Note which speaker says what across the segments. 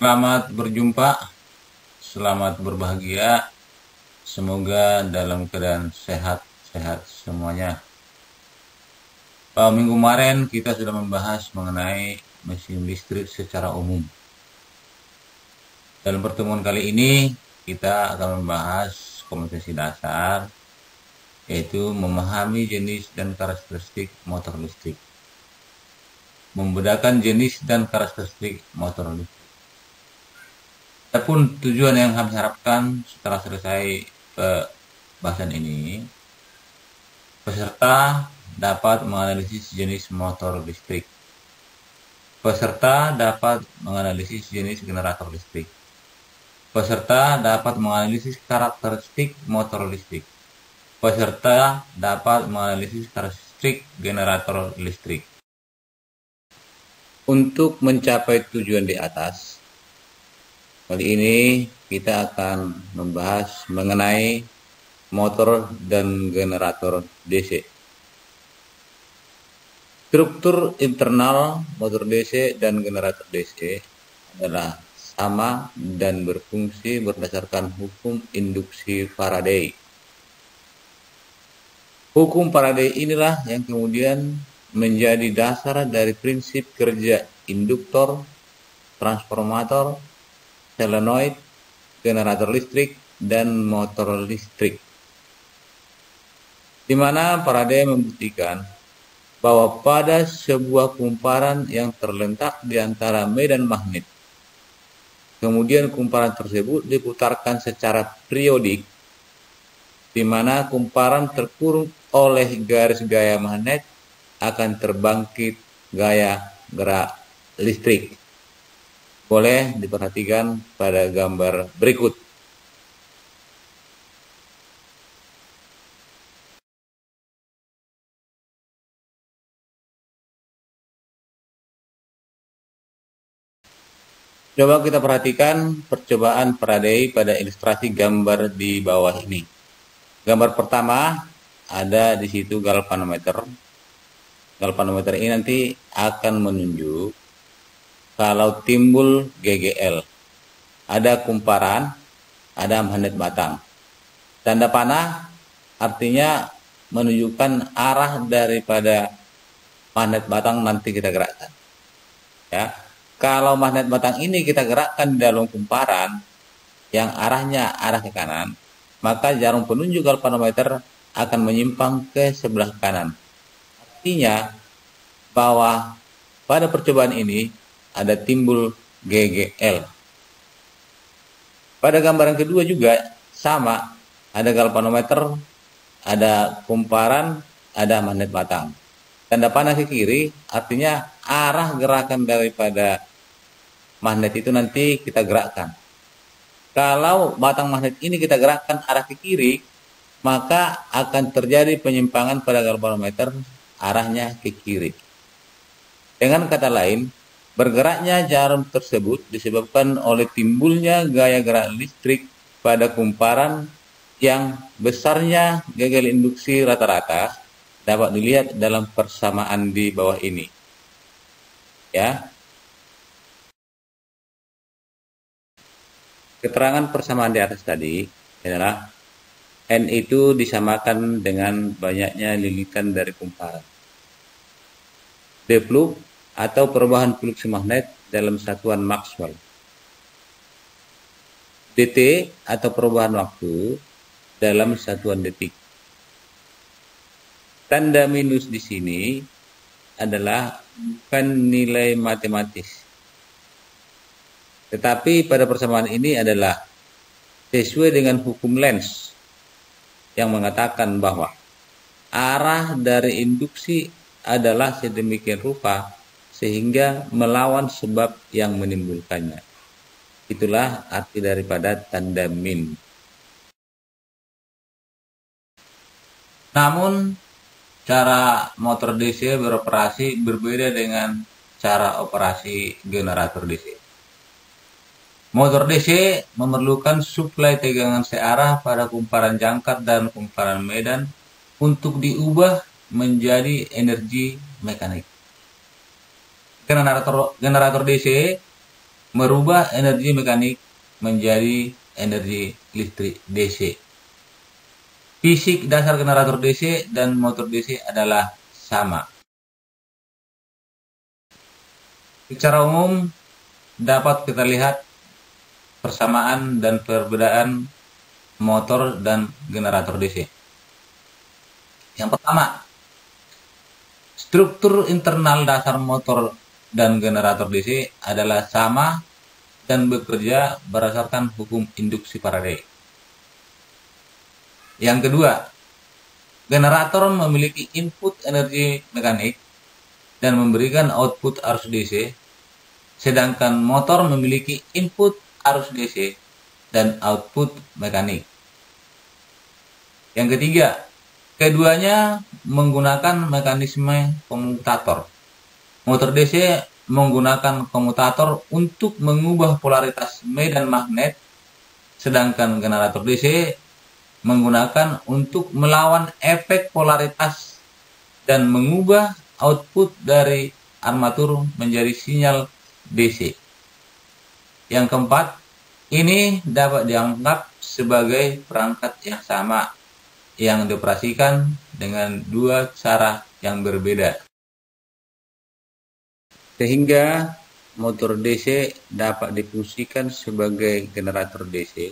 Speaker 1: Selamat berjumpa, selamat berbahagia. Semoga dalam keadaan sehat-sehat semuanya. Minggu kemarin kita sudah membahas mengenai mesin listrik secara umum. Dalam pertemuan kali ini kita akan membahas kompetensi dasar, yaitu memahami jenis dan karakteristik motor listrik. Membedakan jenis dan karakteristik motor listrik. Adapun tujuan yang kami harapkan setelah selesai pembahasan ini, peserta dapat menganalisis jenis motor listrik. Peserta dapat menganalisis jenis generator listrik. Peserta dapat menganalisis karakteristik motor listrik. Peserta dapat menganalisis karakteristik generator listrik. Untuk mencapai tujuan di atas, kali ini kita akan membahas mengenai motor dan generator DC. Struktur internal motor DC dan generator DC adalah sama dan berfungsi berdasarkan hukum induksi Faraday. Hukum Faraday inilah yang kemudian menjadi dasar dari prinsip kerja induktor, transformator, solenoid, generator listrik, dan motor listrik. Di mana Faraday membuktikan bahwa pada sebuah kumparan yang terletak di antara medan magnet, kemudian kumparan tersebut diputarkan secara periodik, di mana kumparan terkurung oleh garis gaya magnet akan terbangkit gaya gerak listrik. Boleh diperhatikan pada gambar berikut. Coba kita perhatikan percobaan Faraday pada ilustrasi gambar di bawah ini. Gambar pertama ada di situ galvanometer. Galvanometer ini nanti akan menunjuk kalau timbul GGL. Ada kumparan, ada magnet batang. Tanda panah artinya menunjukkan arah daripada magnet batang nanti kita gerakkan. Ya. Kalau magnet batang ini kita gerakkan di dalam kumparan yang arahnya arah ke kanan, maka jarum penunjuk galvanometer akan menyimpang ke sebelah kanan. Artinya bahwa pada percobaan ini ada timbul GGL. Pada gambaran kedua juga sama, ada galvanometer, ada kumparan, ada magnet batang. Tanda panah ke kiri artinya arah gerakan daripada magnet itu nanti kita gerakkan. Kalau batang magnet ini kita gerakkan arah ke kiri, maka akan terjadi penyimpangan pada galvanometer arahnya ke kiri. Dengan kata lain, bergeraknya jarum tersebut disebabkan oleh timbulnya gaya gerak listrik pada kumparan yang besarnya gagal induksi rata-rata dapat dilihat dalam persamaan di bawah ini. Ya. Keterangan persamaan di atas tadi adalah N itu disamakan dengan banyaknya lilitan dari kumparan. D flux atau perubahan flux magnet dalam satuan Maxwell. dt atau perubahan waktu dalam satuan detik. Tanda minus di sini adalah bukan nilai matematis. Tetapi pada persamaan ini adalah sesuai dengan hukum Lenz yang mengatakan bahwa arah dari induksi adalah sedemikian rupa sehingga melawan sebab yang menimbulkannya. Itulah arti daripada tanda min. Namun cara motor DC beroperasi berbeda dengan cara operasi generator DC. Motor DC memerlukan suplai tegangan searah pada kumparan jangkar dan kumparan medan untuk diubah menjadi energi mekanik. Generator DC merubah energi mekanik menjadi energi listrik DC. Fisik dasar generator DC dan motor DC adalah sama. Secara umum dapat kita lihat persamaan dan perbedaan motor dan generator DC. Yang pertama, struktur internal dasar motor dan generator DC adalah sama dan bekerja berdasarkan hukum induksi Faraday. Yang kedua, generator memiliki input energi mekanik dan memberikan output arus DC, sedangkan motor memiliki input arus DC dan output mekanik. Yang ketiga, keduanya menggunakan mekanisme komutator. Motor DC menggunakan komutator untuk mengubah polaritas medan magnet, sedangkan generator DC menggunakan untuk melawan efek polaritas dan mengubah output dari armatur menjadi sinyal DC. Yang keempat, ini dapat dianggap sebagai perangkat yang sama yang dioperasikan dengan dua cara yang berbeda. Sehingga motor DC dapat difungsikan sebagai generator DC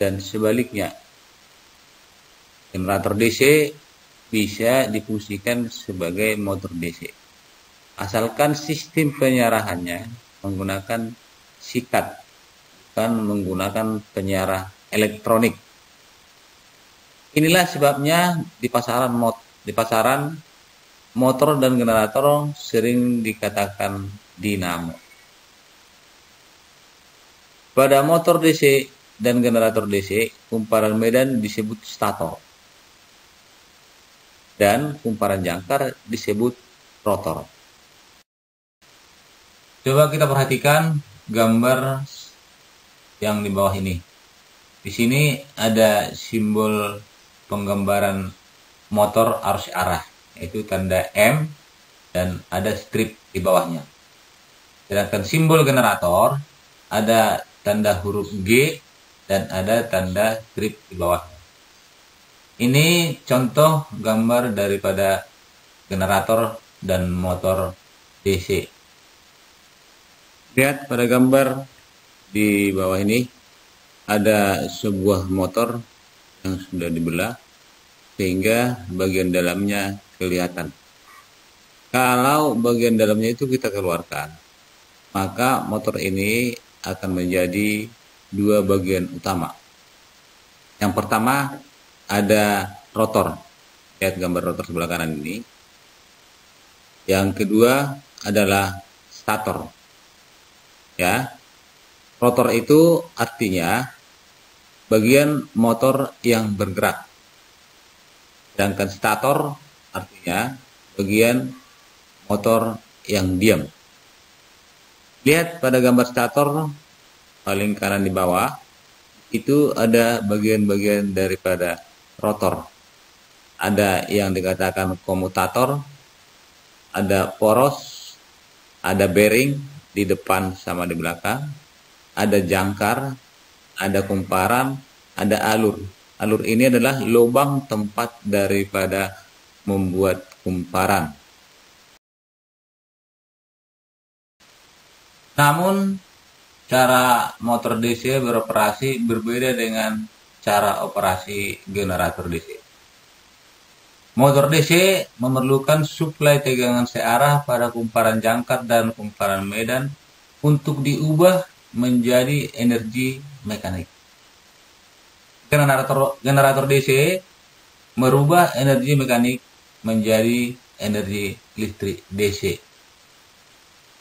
Speaker 1: dan sebaliknya. Generator DC bisa difungsikan sebagai motor DC, asalkan sistem penyarahannya menggunakan sikat, bukan menggunakan penyarah elektronik. Inilah sebabnya di pasaran motor dan generator sering dikatakan dinamo. Pada motor DC dan generator DC, kumparan medan disebut stator dan kumparan jangkar disebut rotor. Coba kita perhatikan gambar yang di bawah ini. Di sini ada simbol penggambaran motor arus arah, yaitu tanda M dan ada strip di bawahnya. Sedangkan simbol generator ada tanda huruf G dan ada tanda strip di bawahnya. Ini contoh gambar daripada generator dan motor DC. Lihat pada gambar di bawah ini ada sebuah motor yang sudah dibelah sehingga bagian dalamnya kelihatan. Kalau bagian dalamnya itu kita keluarkan, maka motor ini akan menjadi dua bagian utama. Yang pertama ada rotor. Lihat gambar rotor sebelah kanan ini. Yang kedua adalah stator. Ya. Rotor itu artinya bagian motor yang bergerak. Sedangkan stator artinya bagian motor yang diam. Lihat pada gambar stator paling kanan di bawah, itu ada bagian-bagian daripada rotor. Ada yang dikatakan komutator, ada poros, ada bearing di depan sama di belakang, ada jangkar, ada kumparan, ada alur. Alur ini adalah lubang tempat daripada membuat kumparan. Namun cara motor DC beroperasi berbeda dengan cara operasi generator DC. Motor DC memerlukan suplai tegangan searah pada kumparan jangkar dan kumparan medan untuk diubah menjadi energi mekanik. Generator DC merubah energi mekanik menjadi energi listrik DC.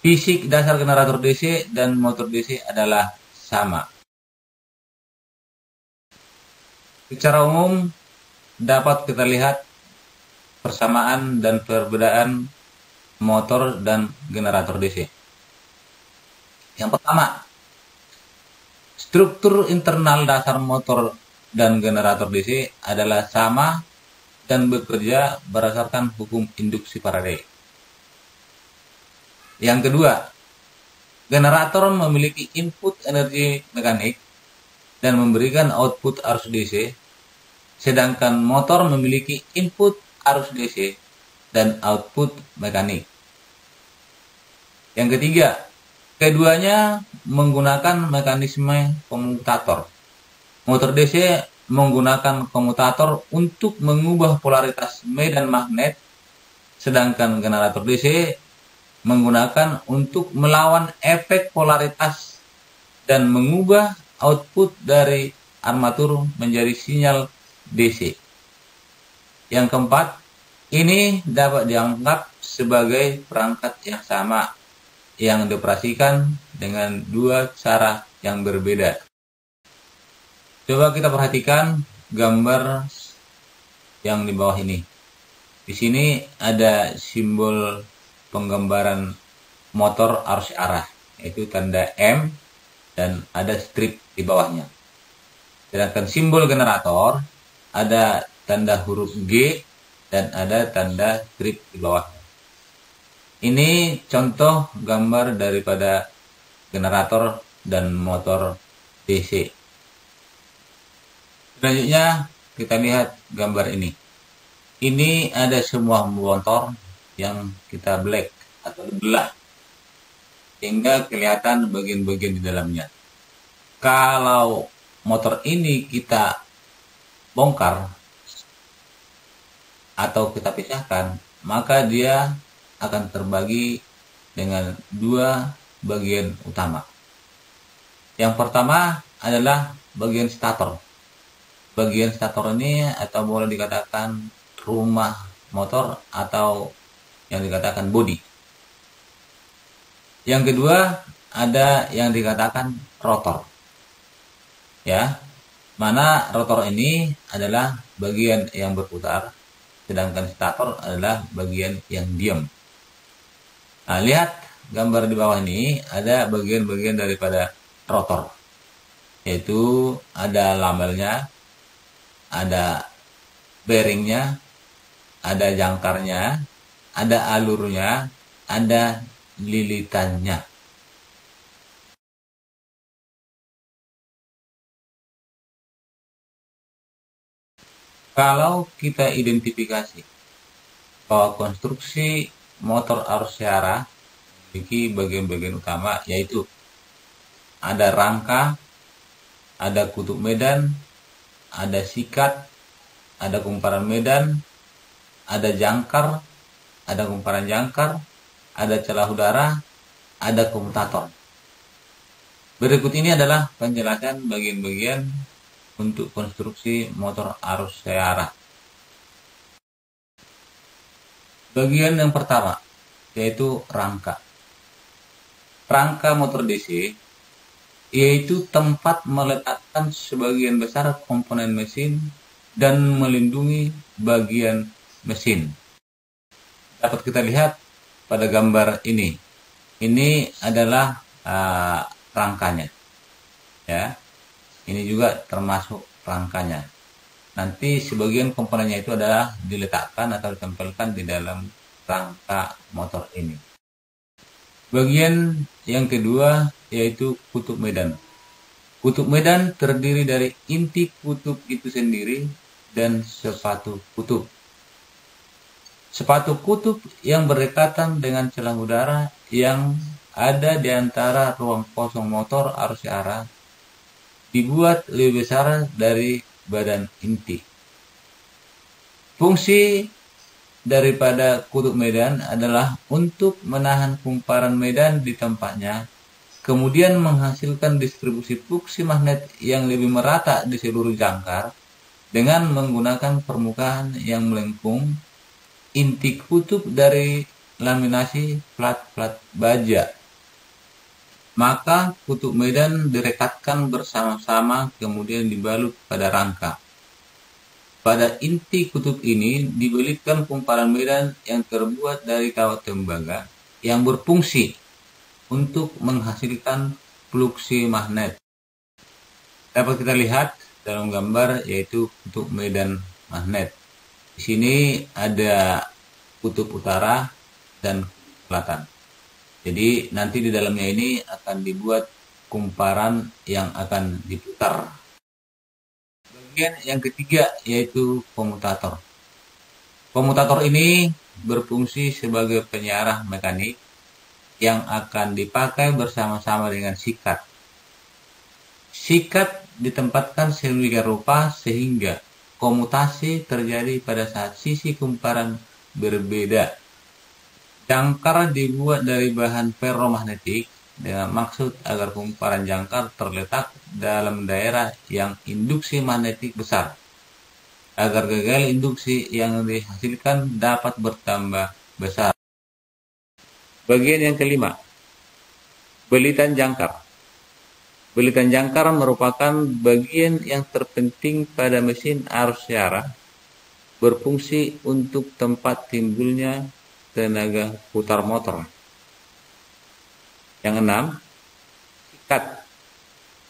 Speaker 1: Fisik dasar generator DC dan motor DC adalah sama. Secara umum dapat kita lihat persamaan dan perbedaan motor dan generator DC. Yang pertama, struktur internal dasar motor dan generator DC adalah sama dan bekerja berdasarkan hukum induksi Faraday. Yang kedua, Generator memiliki input energi mekanik dan memberikan output arus DC, sedangkan motor memiliki input arus DC dan output mekanik. Yang ketiga, keduanya menggunakan mekanisme komutator. Motor DC menggunakan komutator untuk mengubah polaritas medan magnet, sedangkan generator DC menggunakan untuk melawan efek polaritas dan mengubah output dari armatur menjadi sinyal DC. Yang keempat, ini dapat dianggap sebagai perangkat yang sama yang dioperasikan dengan dua cara yang berbeda. Coba kita perhatikan gambar yang di bawah ini. Di sini ada simbol penggambaran motor arus arah, yaitu tanda M dan ada strip di bawahnya. Sedangkan simbol generator ada tanda huruf G dan ada tanda strip di bawahnya. Ini contoh gambar daripada generator dan motor DC. Selanjutnya kita lihat gambar ini. Ini ada sebuah motor yang kita black atau belah hingga kelihatan bagian-bagian di dalamnya. Kalau motor ini kita bongkar atau kita pisahkan, maka dia akan terbagi dengan dua bagian utama. Yang pertama adalah bagian stator. Bagian stator ini atau boleh dikatakan rumah motor atau yang dikatakan bodi. Yang kedua ada yang dikatakan rotor. Ya, mana rotor ini adalah bagian yang berputar, sedangkan stator adalah bagian yang diam. Nah, lihat gambar di bawah ini ada bagian-bagian daripada rotor, yaitu ada lamelnya, ada bearingnya, ada jangkarnya, ada alurnya, ada lilitannya. Kalau kita identifikasi bahwa konstruksi motor arus searah memiliki bagian-bagian utama, yaitu ada rangka, ada kutub medan, ada sikat, ada kumparan medan, ada jangkar, ada kumparan jangkar, ada celah udara, ada komutator. Berikut ini adalah penjelasan bagian-bagian untuk konstruksi motor arus searah. Bagian yang pertama yaitu rangka. Rangka motor DC yaitu tempat meletakkan sebagian besar komponen mesin dan melindungi bagian mesin. Dapat kita lihat pada gambar ini. Ini adalah rangkanya. Ya. Ini juga termasuk rangkanya. Nanti sebagian komponennya itu adalah diletakkan atau ditempelkan di dalam rangka motor ini. Bagian yang kedua yaitu kutub medan. Kutub medan terdiri dari inti kutub itu sendiri dan sepatu kutub. Sepatu kutub yang berdekatan dengan celah udara yang ada di antara ruang kosong motor arus searah dibuat lebih besar dari badan inti. Fungsi daripada kutub medan adalah untuk menahan kumparan medan di tempatnya, kemudian menghasilkan distribusi fluksi magnet yang lebih merata di seluruh jangkar dengan menggunakan permukaan yang melengkung inti kutub dari laminasi plat-plat baja. Maka kutub medan direkatkan bersama-sama kemudian dibalut pada rangka. Pada inti kutub ini dibelitkan kumparan medan yang terbuat dari kawat tembaga yang berfungsi untuk menghasilkan fluksi magnet. Dapat kita lihat dalam gambar yaitu kutub medan magnet. Di sini ada kutub utara dan selatan. Jadi nanti di dalamnya ini akan dibuat kumparan yang akan diputar. Bagian yang ketiga yaitu komutator. Komutator ini berfungsi sebagai penyarah mekanik yang akan dipakai bersama-sama dengan sikat. Sikat ditempatkan sedemikian rupa sehingga komutasi terjadi pada saat sisi kumparan berbeda. Jangkar dibuat dari bahan ferromagnetik dengan maksud agar kumparan jangkar terletak dalam daerah yang induksi magnetik besar, agar gagal induksi yang dihasilkan dapat bertambah besar. Bagian yang kelima, belitan jangkar. Belitan jangkar merupakan bagian yang terpenting pada mesin arus syarah, berfungsi untuk tempat timbulnya tenaga putar motor. Yang enam, sikat.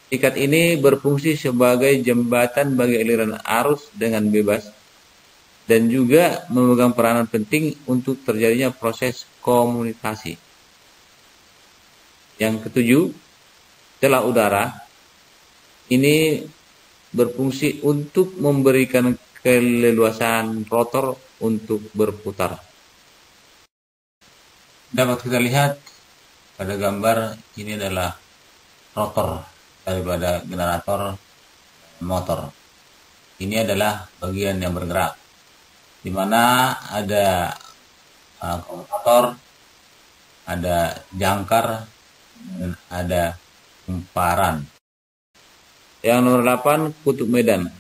Speaker 1: Sikat ini berfungsi sebagai jembatan bagi aliran arus dengan bebas dan juga memegang peranan penting untuk terjadinya proses komunikasi. Yang ketujuh, celah udara. Ini berfungsi untuk memberikan keleluasan rotor untuk berputar. Dapat kita lihat pada gambar ini adalah rotor daripada generator motor. Ini adalah bagian yang bergerak, di mana ada komutator, ada jangkar, dan ada kumparan. Yang nomor 8, kutub medan.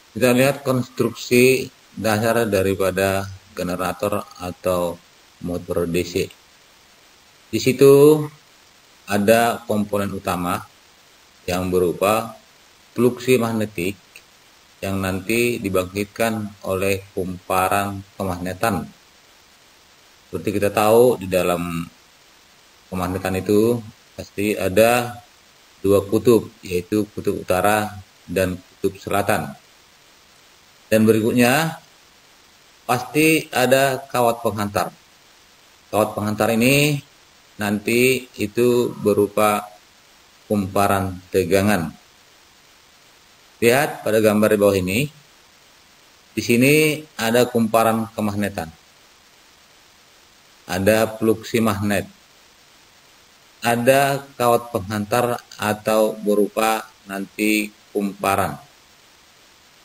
Speaker 1: Kita lihat konstruksi dasar daripada generator atau motor DC. Di situ ada komponen utama yang berupa fluksi magnetik yang nanti dibangkitkan oleh kumparan kemagnetan. Seperti kita tahu, di dalam kemagnetan itu pasti ada dua kutub, yaitu kutub utara dan kutub selatan. Dan berikutnya pasti ada kawat penghantar. Kawat penghantar ini nanti itu berupa kumparan tegangan. Lihat pada gambar di bawah ini. Di sini ada kumparan kemagnetan. Ada fluksi magnet. Ada kawat penghantar atau berupa nanti kumparan.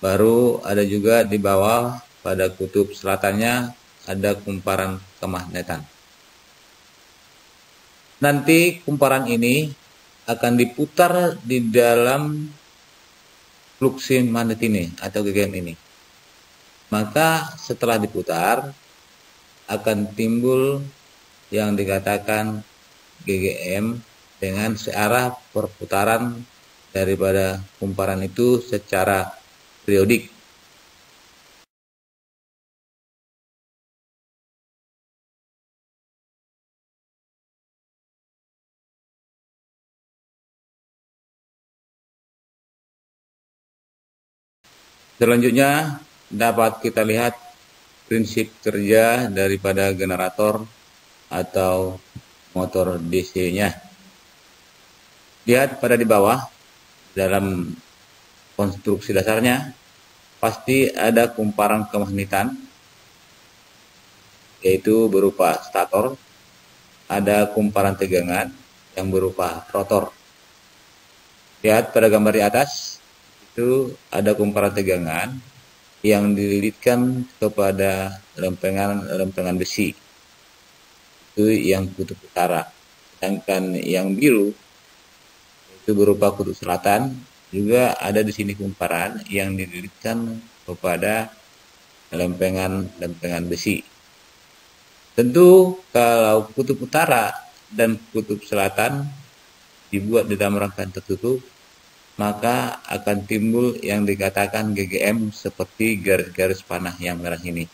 Speaker 1: Baru ada juga di bawah pada kutub selatannya ada kumparan kemagnetan. Nanti kumparan ini akan diputar di dalam fluksi magnet ini atau GGM ini. Maka setelah diputar akan timbul yang dikatakan GGM dengan searah perputaran daripada kumparan itu secara periodik. Selanjutnya dapat kita lihat prinsip kerja daripada generator atau motor DC-nya. Lihat pada di bawah, dalam konstruksi dasarnya pasti ada kumparan kemagnetan, yaitu berupa stator, ada kumparan tegangan yang berupa rotor. Lihat pada gambar di atas, itu ada kumparan tegangan yang dililitkan kepada lempengan besi. Itu yang kutub utara. Sedangkan yang biru itu berupa kutub selatan, juga ada di sini kumparan yang dililitkan kepada lempengan besi. Tentu kalau kutub utara dan kutub selatan dibuat di dalam rangkaian tertutup, maka akan timbul yang dikatakan GGM seperti garis-garis panah yang merah ini.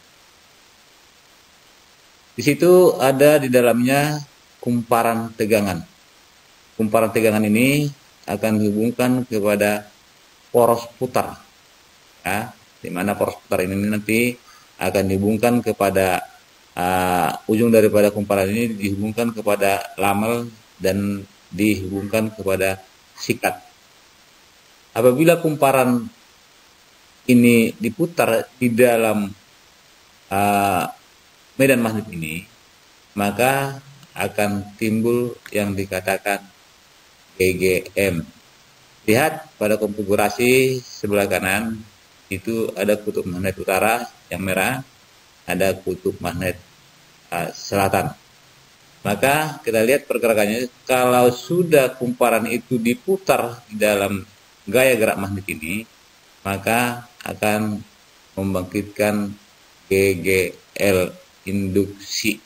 Speaker 1: Di situ ada di dalamnya kumparan tegangan. Kumparan tegangan ini akan dihubungkan kepada poros putar, ya, di mana poros putar ini nanti akan dihubungkan kepada ujung daripada kumparan ini dihubungkan kepada lamel dan dihubungkan kepada sikat. Apabila kumparan ini diputar di dalam medan magnet ini, maka akan timbul yang dikatakan GGM. Lihat pada konfigurasi sebelah kanan, itu ada kutub magnet utara yang merah, ada kutub magnet selatan. Maka kita lihat pergerakannya, kalau sudah kumparan itu diputar di dalam gaya gerak magnet ini, maka akan membangkitkan GGL induksi.